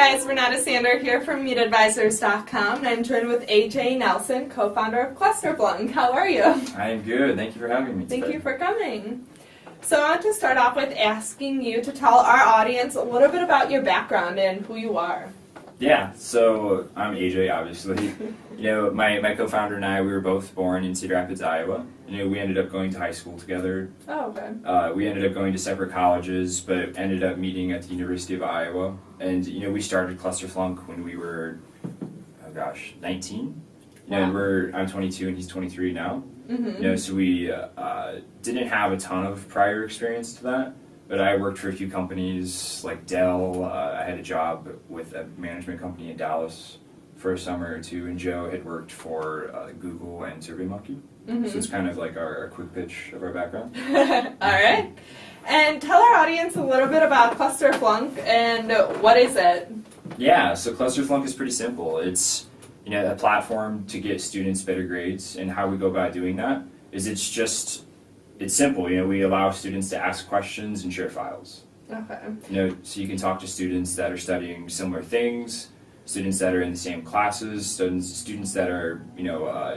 guys, Renata Sander here from MeetAdvisors.com, and I'm joined with AJ Nelson, co-founder of Clusterflunk. How are you? I'm good. Thank you for having me today. Thank you for coming. So I want to start off with asking you to tell our audience a little bit about your background and who you are. Yeah, so I'm AJ, obviously. My co-founder and I, we were both born in Cedar Rapids, Iowa. We ended up going to high school together. Oh, okay. We ended up going to separate colleges, but ended up meeting at the University of Iowa. And, we started Clusterflunk when we were, 19. Wow. And I'm 22 and he's 23 now. Mm-hmm. So we didn't have a ton of prior experience to that. But I worked for a few companies like Dell. I had a job with a management company in Dallas for a summer or two, and Joe had worked for Google and SurveyMonkey. Mm-hmm. So it's kind of like our quick pitch of our background. All right. And tell our audience a little bit about Clusterflunk and what is it? Yeah, so Clusterflunk is pretty simple. It's a platform to get students better grades, and how we go about doing that is it's simple. We allow students to ask questions and share files. Okay. So you can talk to students that are studying similar things, students that are in the same classes, students that are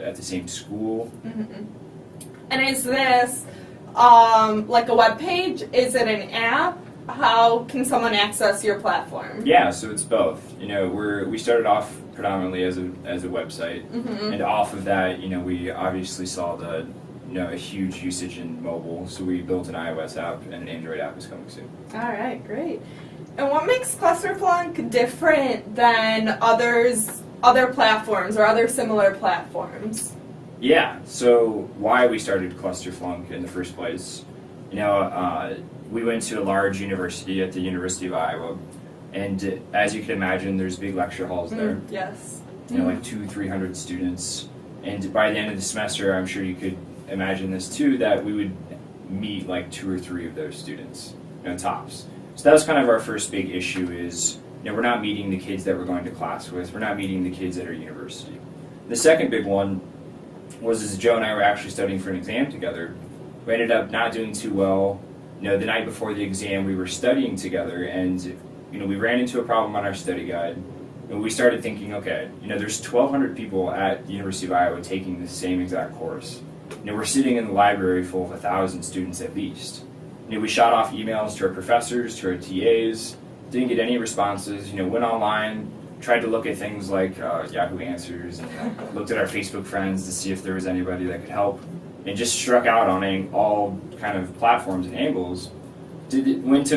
at the same school. Mm-hmm. And is this like a web page? Is it an app? How can someone access your platform? Yeah, so it's both. We started off predominantly as a website, mm-hmm. and off of that, we obviously saw a huge usage in mobile, so we built an iOS app, and an Android app is coming soon. All right, great. And what makes Clusterflunk different than other platforms or other similar platforms? Yeah, so why we started Clusterflunk in the first place, we went to a large university at the University of Iowa, and as you can imagine, there's big lecture halls there. Yes. Like 200-300 students, and by the end of the semester, I'm sure you could imagine this too, that we would meet like 2 or 3 of those students, tops. So that was kind of our first big issue is, we're not meeting the kids that we're going to class with, we're not meeting the kids at our university. The second big one was as Joe and I were actually studying for an exam together. We ended up not doing too well. The night before the exam, we were studying together, and we ran into a problem on our study guide. And we started thinking, okay, there's 1,200 people at the University of Iowa taking the same exact course. We're sitting in the library full of 1,000 students at least. We shot off emails to our professors, to our TAs, didn't get any responses. Went online, tried to look at things like Yahoo Answers, and looked at our Facebook friends to see if there was anybody that could help, and just struck out on all kind of platforms and angles. Took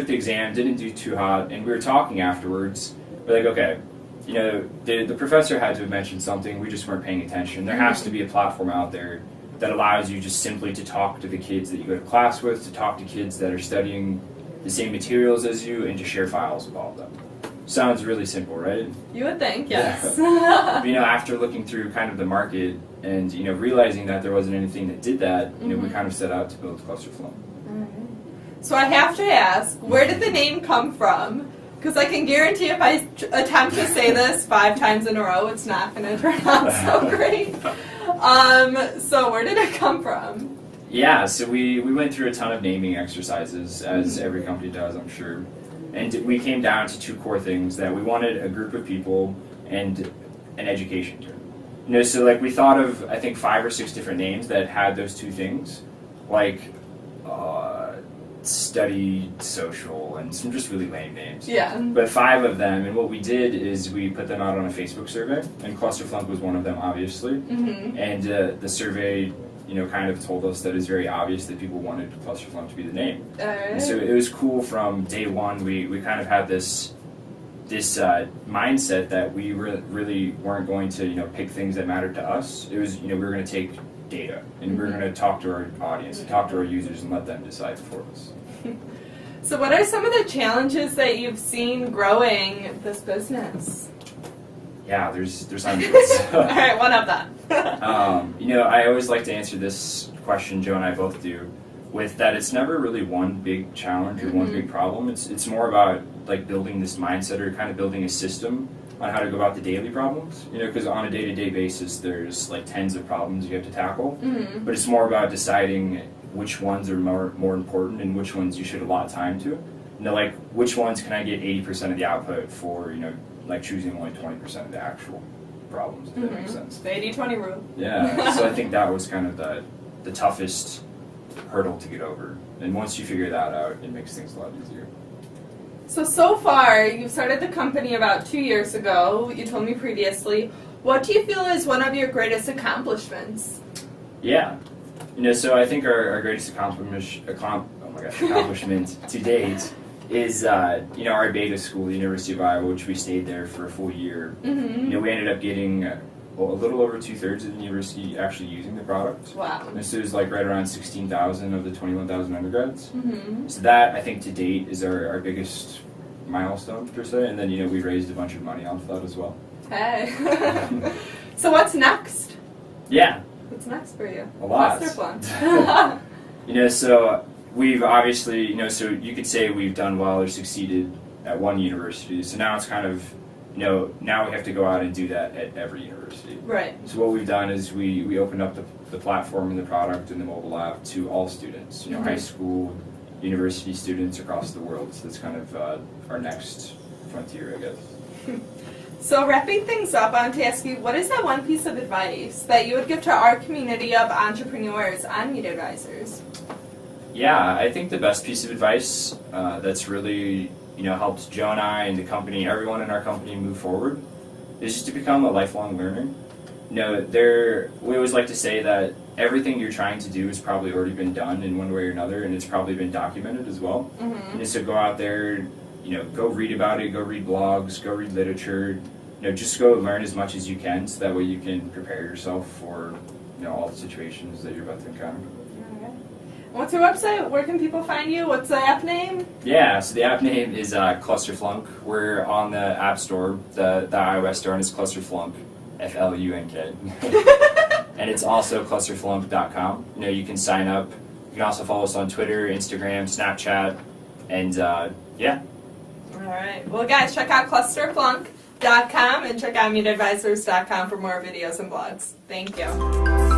the exam, didn't do too hot, and we were talking afterwards. We're like, okay, the professor had to have mentioned something, we just weren't paying attention. There has to be a platform out there that allows you just simply to talk to the kids that you go to class with, to talk to kids that are studying the same materials as you, and to share files with all of them. Sounds really simple, right? You would think, yes. After looking through kind of the market and realizing that there wasn't anything that did that, we kind of set out to build Clusterflunk. So I have to ask, where did the name come from? Because I can guarantee if I attempt to say this 5 times in a row, it's not going to turn out so great. So where did it come from? Yeah, so we went through a ton of naming exercises, as every company does, I'm sure. And we came down to 2 core things, that we wanted a group of people and an education term. So we thought of, I think, 5 or 6 different names that had those 2 things, like study social, and some just really lame names. Yeah. But 5 of them, and what we did is we put them out on a Facebook survey, and Clusterflunk was one of them, obviously. Mm-hmm. And the survey, kind of told us that it's very obvious that people wanted Clusterflunk to be the name. And so it was cool from day one. We kind of had this mindset that we really weren't going to pick things that mattered to us. It was we were going to take data, and we're going to talk to our audience, and talk to our users, and let them decide for us. So what are some of the challenges that you've seen growing this business? Yeah, there's hundreds. All right, one of them. I always like to answer this question, Joe and I both do, with that it's never really one big challenge or one big problem. It's more about building this mindset, or kind of building a system on how to go about the daily problems. Because on a day-to-day basis, there's tens of problems you have to tackle. Mm-hmm. But it's more about deciding which ones are more important and which ones you should allot time to. Which ones can I get 80% of the output for like choosing only 20% of the actual problems, if that makes sense. The 80-20 rule. Yeah, so I think that was kind of the toughest hurdle to get over. And once you figure that out, it makes things a lot easier. So far, you've started the company about 2 years ago, you told me previously. What do you feel is one of your greatest accomplishments? Yeah. So I think our greatest accomplishment to date is, our beta school, the University of Iowa, which we stayed there for a full year. Mm-hmm. We ended up getting a little over 2/3 of the university actually using the product. Wow. This is like right around 16,000 of the 21,000 undergrads. Mm-hmm. So that, I think, to date is our biggest milestone, per se. And then, we raised a bunch of money off that as well. Hey. So what's next? Yeah. What's next for you? A lot. Clusterflunk. So we've obviously, so you could say we've done well or succeeded at one university. So now it's kind of, now we have to go out and do that at every university. Right. So what we've done is we opened up the platform and the product and the mobile app to all students, high school, university students across the world. So that's kind of our next frontier, I guess. So wrapping things up, I want to ask you, what is that one piece of advice that you would give to our community of entrepreneurs on Meet Advisors? Yeah, I think the best piece of advice that's really helped Joe and I and the company, everyone in our company move forward, is just to become a lifelong learner. We always like to say that everything you're trying to do has probably already been done in one way or another, and it's probably been documented as well. Mm-hmm. And so go out there, go read about it, go read blogs, go read literature, just go learn as much as you can, so that way you can prepare yourself for all the situations that you're about to encounter. What's your website? Where can people find you? What's the app name? Yeah, so the app name is Clusterflunk. We're on the App Store, the iOS store, and it's Clusterflunk, Flunk. And it's also clusterflunk.com. You can sign up. You can also follow us on Twitter, Instagram, Snapchat, and yeah. All right. Well, guys, check out clusterflunk.com and check out meetadvisors.com for more videos and blogs. Thank you.